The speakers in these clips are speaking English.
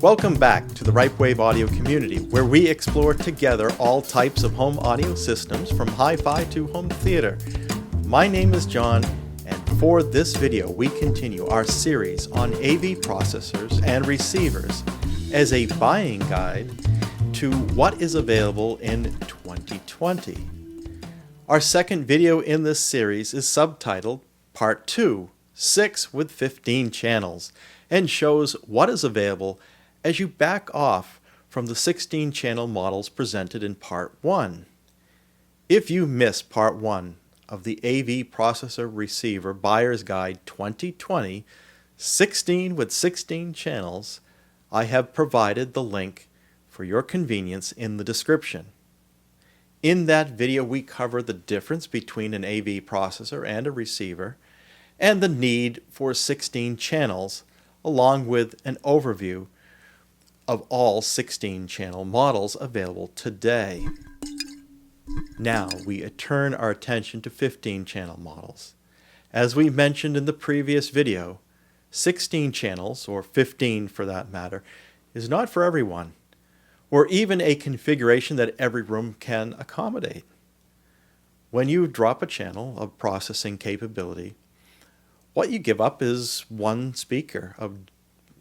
Welcome back to the Ripewave audio community, where we explore together all types of home audio systems from hi-fi to home theater. My name is John, and for this video we continue our series on AV processors and receivers as a buying guide to what is available in 2020. Our second video in this series is subtitled Part 2, 6 with 15 channels, and shows what is available as you back off from the 16 channel models presented in Part 1. If you missed Part 1 of the AV Processor Receiver Buyer's Guide 2020, 16 with 16 channels, I have provided the link for your convenience in the description. In that video we cover the difference between an AV processor and a receiver, and the need for 16 channels, along with an overview of all 16 channel models available today. Now we turn our attention to 15 channel models. As we mentioned in the previous video, 16 channels, or 15 for that matter, is not for everyone, or even a configuration that every room can accommodate. When you drop a channel of processing capability, what you give up is one speaker of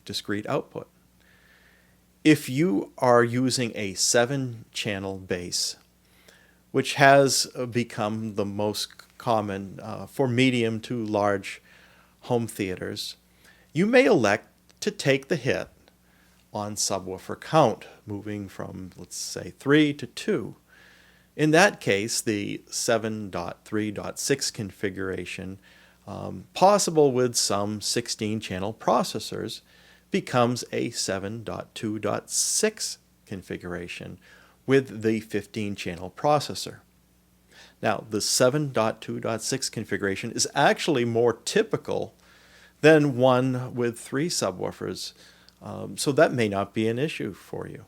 discrete output. If you are using a 7-channel base, which has become the most common for medium to large home theaters, you may elect to take the hit on subwoofer count, moving from, let's say, 3 to 2. In that case, the 7.3.6 configuration, possible with some 16-channel processors, becomes a 7.2.6 configuration with the 15-channel processor. Now, the 7.2.6 configuration is actually more typical than one with 3 subwoofers, so that may not be an issue for you.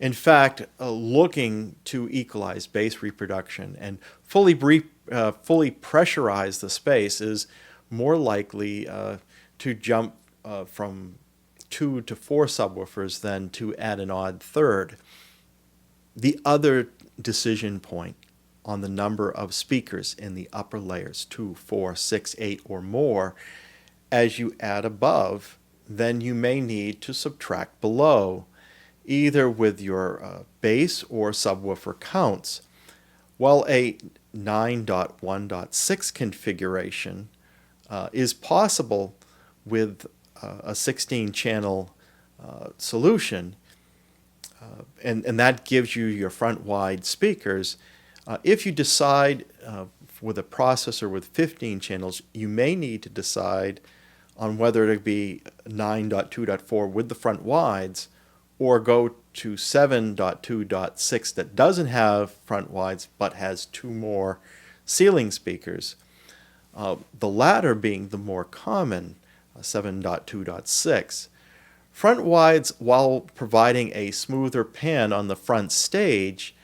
In fact, looking to equalize bass reproduction and fully pressurize the space is more likely to jump from 2 to 4 subwoofers than to add an odd third. The other decision point on the number of speakers in the upper layers, 2, 4, 6, 8 or more, as you add above, then you may need to subtract below, either with your bass or subwoofer counts. While a 9.1.6 configuration is possible with a 16-channel solution, and that gives you your front wide speakers, if you decide with a processor with 15 channels, you may need to decide on whether to be 9.2.4 with the front wides or go to 7.2.6 that doesn't have front wides but has 2 more ceiling speakers. The latter being the more common, 7.2.6. Front wides, while providing a smoother pan on the front stage,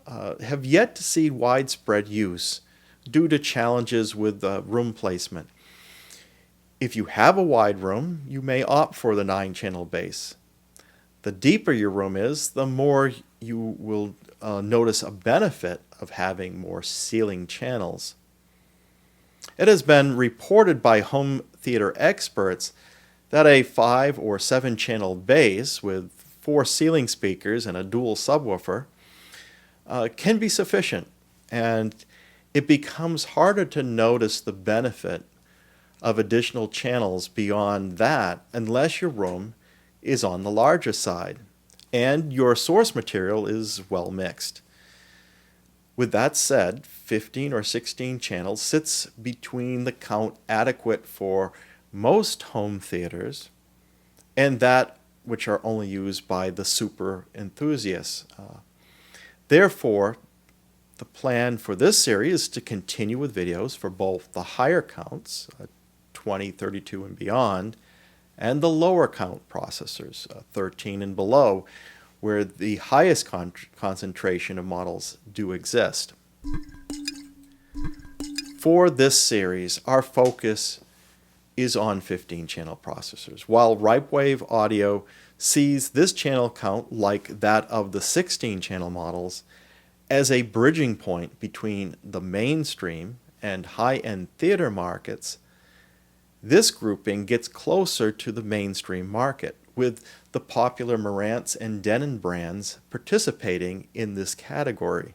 have yet to see widespread use due to challenges with room placement. If you have a wide room, you may opt for the 9-channel base. The deeper your room is, the more you will notice a benefit of having more ceiling channels. It has been reported by home theater experts that a 5 or 7-channel base with 4 ceiling speakers and a dual subwoofer can be sufficient, and it becomes harder to notice the benefit of additional channels beyond that unless your room is on the larger side and your source material is well mixed. With that said, 15 or 16 channels sits between the count adequate for most home theaters and that which are only used by the super enthusiasts. Therefore, the plan for this series is to continue with videos for both the higher counts, 20, 32 and beyond, and the lower count processors, 13 and below, where the highest concentration of models do exist. For this series, our focus is on 15-channel processors, while Ripewave Audio sees this channel count, like that of the 16-channel models, as a bridging point between the mainstream and high-end theater markets. This grouping gets closer to the mainstream market, with the popular Marantz and Denon brands participating in this category.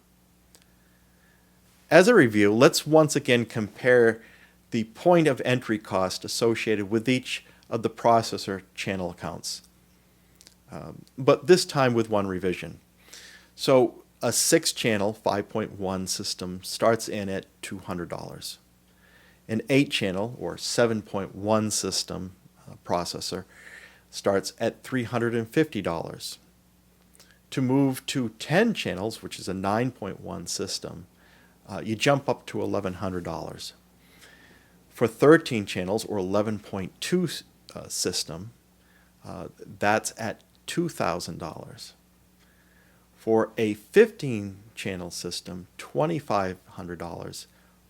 As a review, let's once again compare the point of entry cost associated with each of the processor channel counts, but this time with one revision. So a 6-channel 5.1 system starts in at $200. An 8-channel or 7.1 system processor starts at $350. To move to 10 channels, which is a 9.1 system, you jump up to $1,100. For 13 channels or 11.2 system, that's at $2,000. For a 15-channel system, $2,500,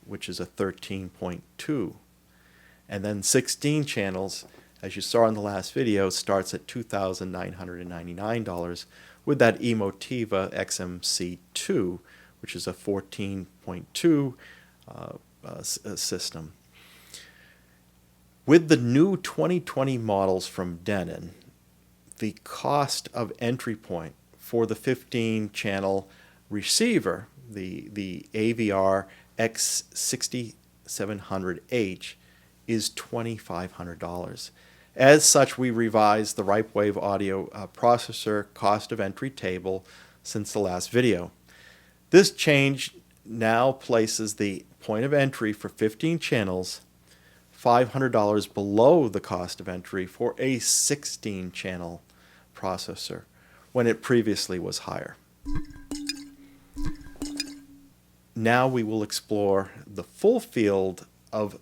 which is a 13.2. And then 16 channels, as you saw in the last video, starts at $2,999 with that Emotiva XMC2, which is a 14.2 system. With the new 2020 models from Denon, the cost of entry point for the 15-channel receiver, the AVR-X6700H, is $2,500. As such, we revised the Ripewave audio processor cost of entry table since the last video. This change now places the point of entry for 15 channels $500 below the cost of entry for a 16-channel processor, when it previously was higher. Now we will explore the full field of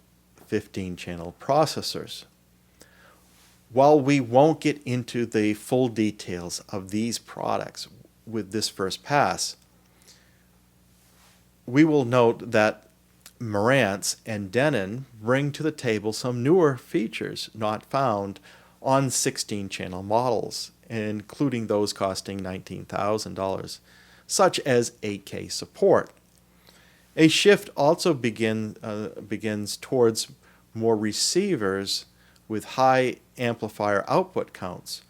15-channel processors. While we won't get into the full details of these products with this first pass, we will note that Marantz and Denon bring to the table some newer features not found on 16-channel models, including those costing $19,000, such as 8K support. A shift also begins towards more receivers with high amplifier output counts,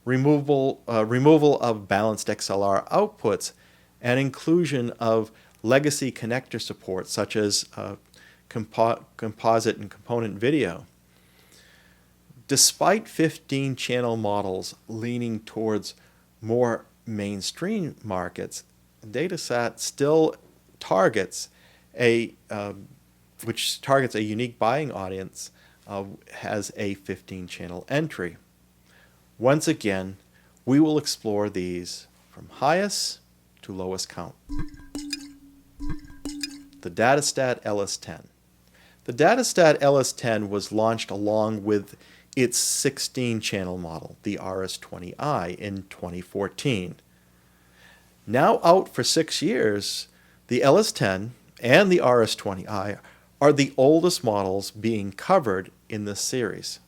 removal of balanced XLR outputs, and inclusion of legacy connector support such as composite and component video. Despite 15-channel models leaning towards more mainstream markets, Datasat still targets a unique buying audience, has a 15-channel entry. Once again, we will explore these from highest to lowest count. The Datasat LS10. The Datasat LS10 was launched along with its 16-channel model, the RS20i, in 2014. Now out for 6 years, the LS10 and the RS20i are the oldest models being covered in this series.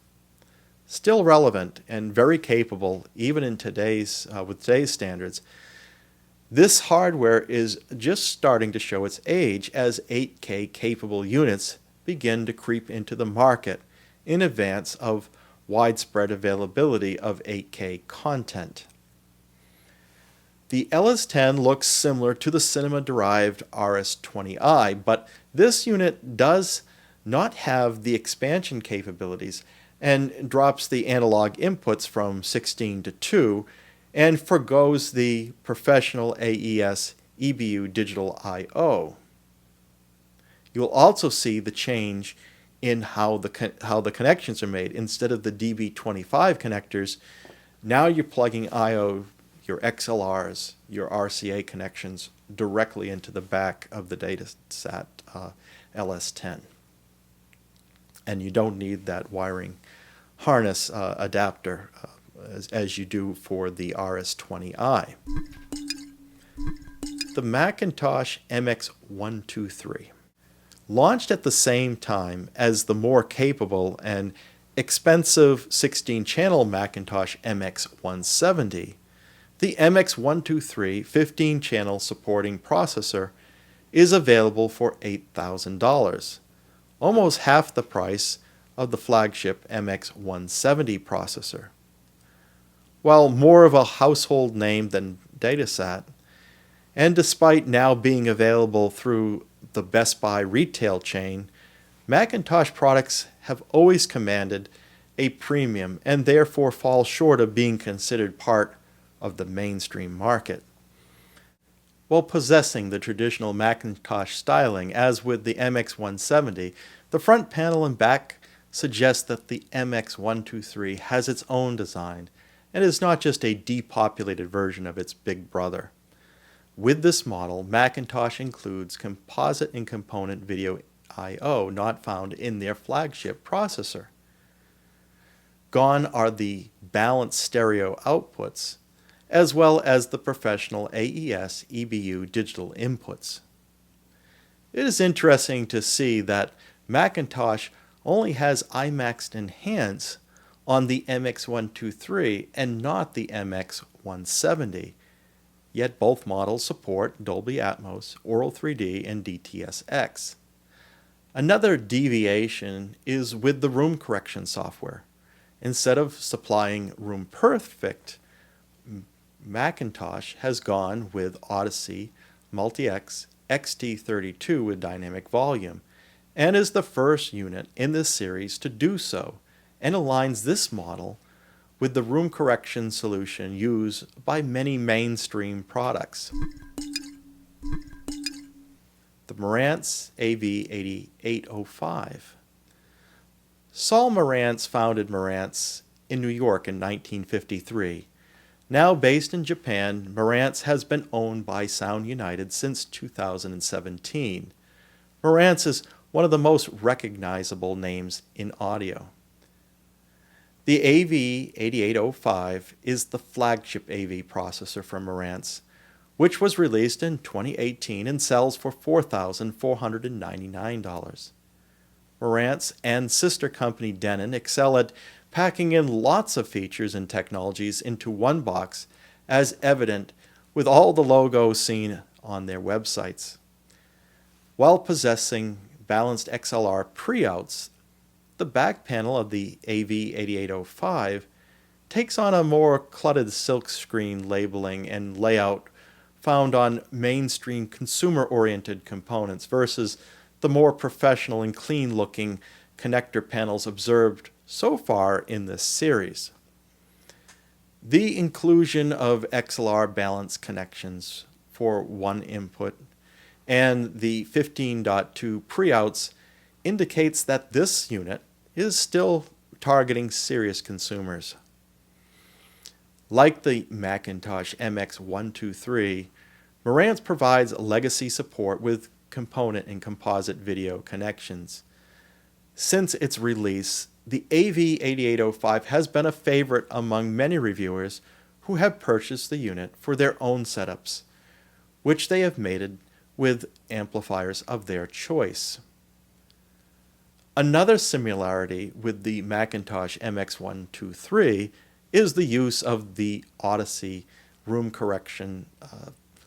Still relevant and very capable even in with today's standards, this hardware is just starting to show its age as 8K capable units begin to creep into the market in advance of widespread availability of 8K content. The LS10 looks similar to the cinema-derived RS20i, but this unit does not have the expansion capabilities and drops the analog inputs from 16 to 2 and forgoes the professional AES EBU digital I/O. You'll also see the change in how the connections are made. Instead of the DB25 connectors, now you're plugging I/O, your XLRs, your RCA connections directly into the back of the Datasat LS10. And you don't need that wiring harness adapter as you do for the RS20i. The McIntosh MX123. Launched at the same time as the more capable and expensive 16-channel McIntosh MX170, the MX123 15-channel supporting processor is available for $8,000, almost half the price of the flagship MX170 processor. While more of a household name than Datasat, and despite now being available through the Best Buy retail chain, McIntosh products have always commanded a premium and therefore fall short of being considered part of the mainstream market. While possessing the traditional McIntosh styling, as with the MX170, the front panel and back suggest that the MX123 has its own design and is not just a depopulated version of its big brother. With this model, McIntosh includes composite and component video I/O not found in their flagship processor. Gone are the balanced stereo outputs, as well as the professional AES EBU digital inputs. It is interesting to see that McIntosh only has IMAX Enhance on the MX123 and not the MX170, yet both models support Dolby Atmos, Aural 3D, and DTS:X. Another deviation is with the room correction software. Instead of supplying Room Perfect, McIntosh has gone with Odyssey Multi-X XT32 with dynamic volume, and is the first unit in this series to do so, and aligns this model with the room correction solution used by many mainstream products. The Marantz AV8805. Saul Marantz founded Marantz in New York in 1953. Now based in Japan, Marantz has been owned by Sound United since 2017. Marantz is one of the most recognizable names in audio. The AV8805 is the flagship AV processor from Marantz, which was released in 2018 and sells for $4,499. Marantz and sister company Denon excel at packing in lots of features and technologies into one box, as evident with all the logos seen on their websites. While possessing balanced XLR pre-outs, the back panel of the AV8805 takes on a more cluttered silkscreen labeling and layout found on mainstream consumer-oriented components versus the more professional and clean-looking connector panels observed so far in this series. The inclusion of XLR balance connections for one input and the 15.2 pre-outs indicates that this unit is still targeting serious consumers. Like the McIntosh MX123, Marantz provides legacy support with component and composite video connections. Since its release, the AV8805 has been a favorite among many reviewers who have purchased the unit for their own setups, which they have mated with amplifiers of their choice. Another similarity with the McIntosh MX123 is the use of the Odyssey room correction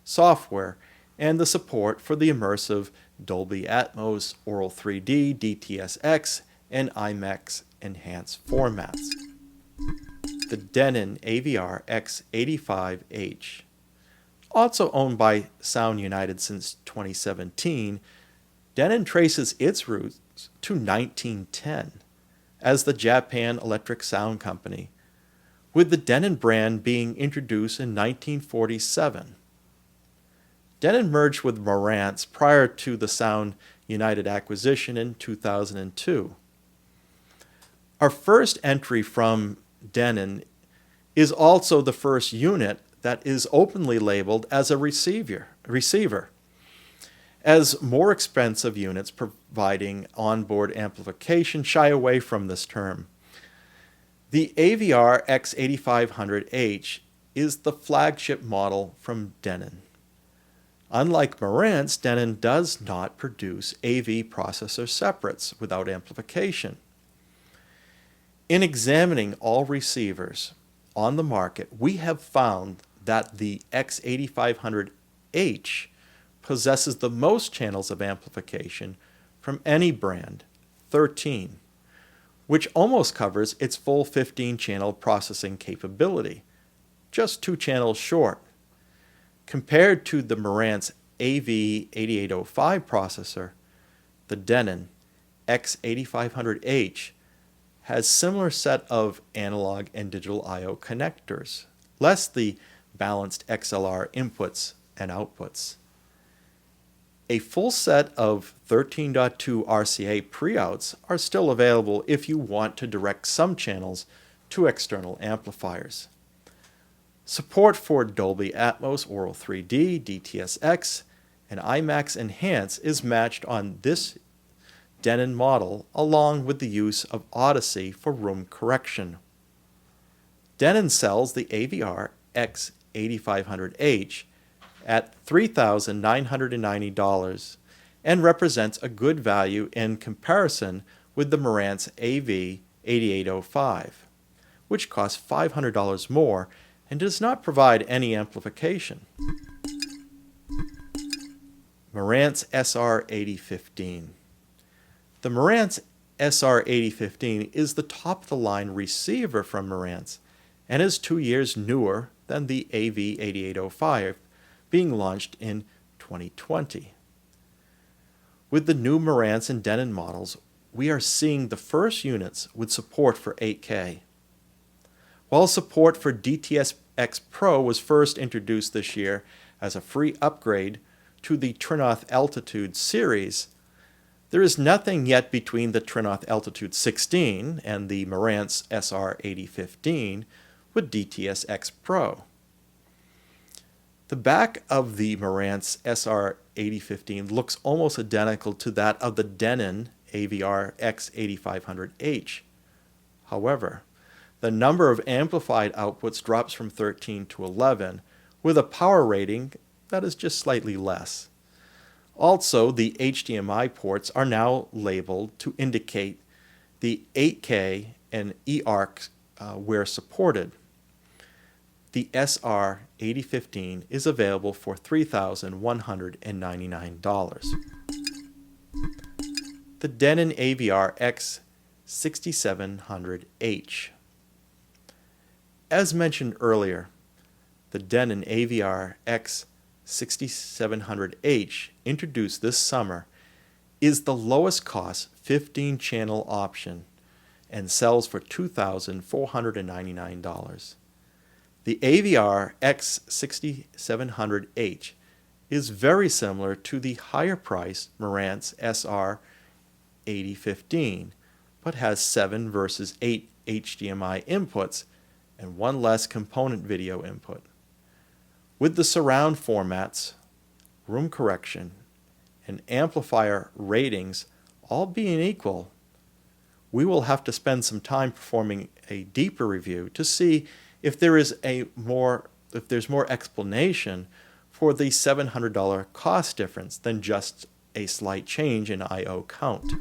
software and the support for the immersive Dolby Atmos, Aural 3D, DTS:X, and IMAX Enhanced formats. The Denon AVR-X8500H. Also owned by Sound United since 2017, Denon traces its roots to 1910 as the Japan Electric Sound Company, with the Denon brand being introduced in 1947. Denon merged with Marantz prior to the Sound United acquisition in 2002. Our first entry from Denon is also the first unit that is openly labeled as a receiver, as more expensive units providing onboard amplification shy away from this term. The AVR-X8500H is the flagship model from Denon. Unlike Marantz, Denon does not produce AV processor separates without amplification. In examining all receivers on the market, we have found that the X8500H possesses the most channels of amplification from any brand, 13, which almost covers its full 15-channel processing capability, just 2 channels short. Compared to the Marantz AV8805 processor, the Denon X8500H has similar set of analog and digital I/O connectors, less the balanced XLR inputs and outputs. A full set of 13.2 RCA pre-outs are still available if you want to direct some channels to external amplifiers. Support for Dolby Atmos, Aural 3D, DTS:X, and IMAX Enhance is matched on this Denon model, along with the use of Odyssey for room correction. Denon sells the AVR-X8500H at $3,990 and represents a good value in comparison with the Marantz AV8805, which costs $500 more and does not provide any amplification. Marantz SR8015. The Marantz SR8015 is the top-of-the-line receiver from Marantz and is 2 years newer than the AV8805, being launched in 2020. With the new Marantz and Denon models, we are seeing the first units with support for 8K. While support for DTS:X Pro was first introduced this year as a free upgrade to the Trinoth Altitude series, there is nothing yet between the Trinoth Altitude 16 and the Marantz SR8015 with DTS:X Pro. The back of the Marantz SR8015 looks almost identical to that of the Denon AVR-X8500H. However, the number of amplified outputs drops from 13 to 11, with a power rating that is just slightly less. Also, the HDMI ports are now labeled to indicate the 8K and eARC where supported. The SR8015 is available for $3,199. The Denon AVR-X6700H. As mentioned earlier, the Denon AVR-X6700H, introduced this summer, is the lowest cost 15-channel option and sells for $2,499. The AVR-X6700H is very similar to the higher-priced Marantz SR8015, but has 7 versus 8 HDMI inputs and 1 less component video input. With the surround formats, room correction, and amplifier ratings all being equal, we will have to spend some time performing a deeper review to see if there's more explanation for the $700 cost difference than just a slight change in I/O count.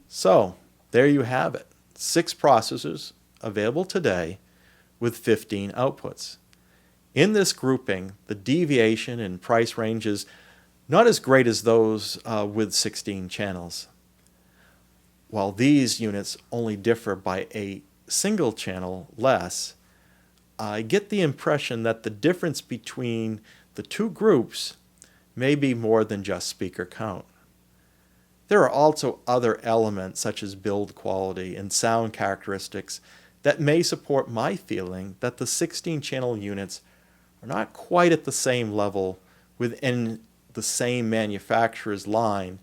So, there you have it. 6 processors available today with 15 outputs. In this grouping, the deviation in price range is not as great as those with 16 channels. While these units only differ by a single channel less, I get the impression that the difference between the two groups may be more than just speaker count. There are also other elements such as build quality and sound characteristics that may support my feeling that the 16-channel units are not quite at the same level within the same manufacturer's line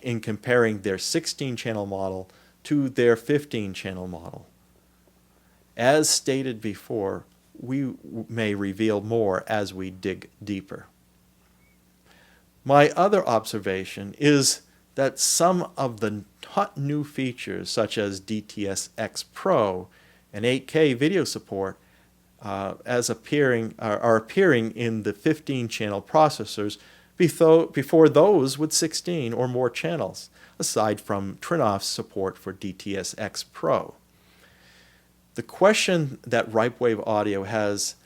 in comparing their 16-channel model to their 15-channel model. As stated before, we may reveal more as we dig deeper. My other observation is that some of the hot new features such as DTS:X Pro and 8K video support are appearing in the 15-channel processors before those with 16 or more channels, aside from Trinoff's support for DTS-X Pro. The question that Ripewave Audio has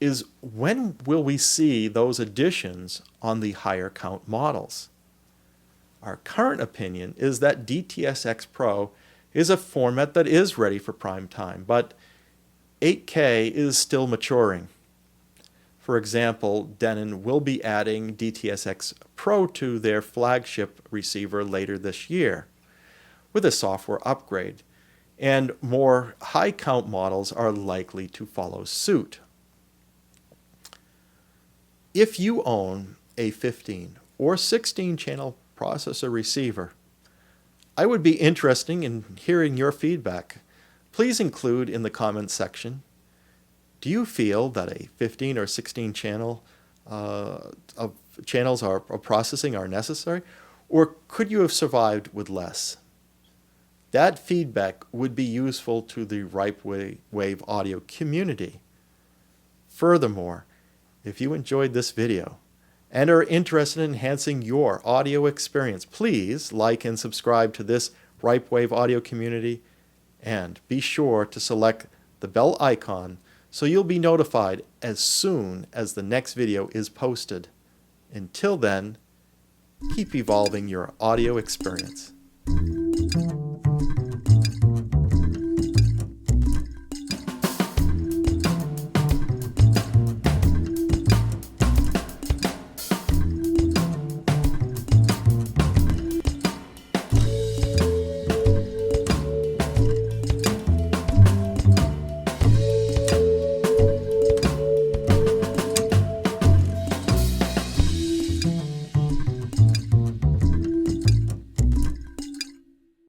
is, when will we see those additions on the higher count models? Our current opinion is that DTS-X Pro is a format that is ready for prime time, but 8K is still maturing. For example, Denon will be adding DTS-X Pro to their flagship receiver later this year with a software upgrade, and more high-count models are likely to follow suit. If you own a 15 or 16 channel processor receiver, I would be interested in hearing your feedback. Please include in the comments section, do you feel that a 15 or 16 channel of channels of processing are necessary, or could you have survived with less? That feedback would be useful to the Ripewave Audio community. Furthermore, if you enjoyed this video and are interested in enhancing your audio experience, please like and subscribe to this Ripewave Audio community, and be sure to select the bell icon so you'll be notified as soon as the next video is posted. Until then, keep evolving your audio experience.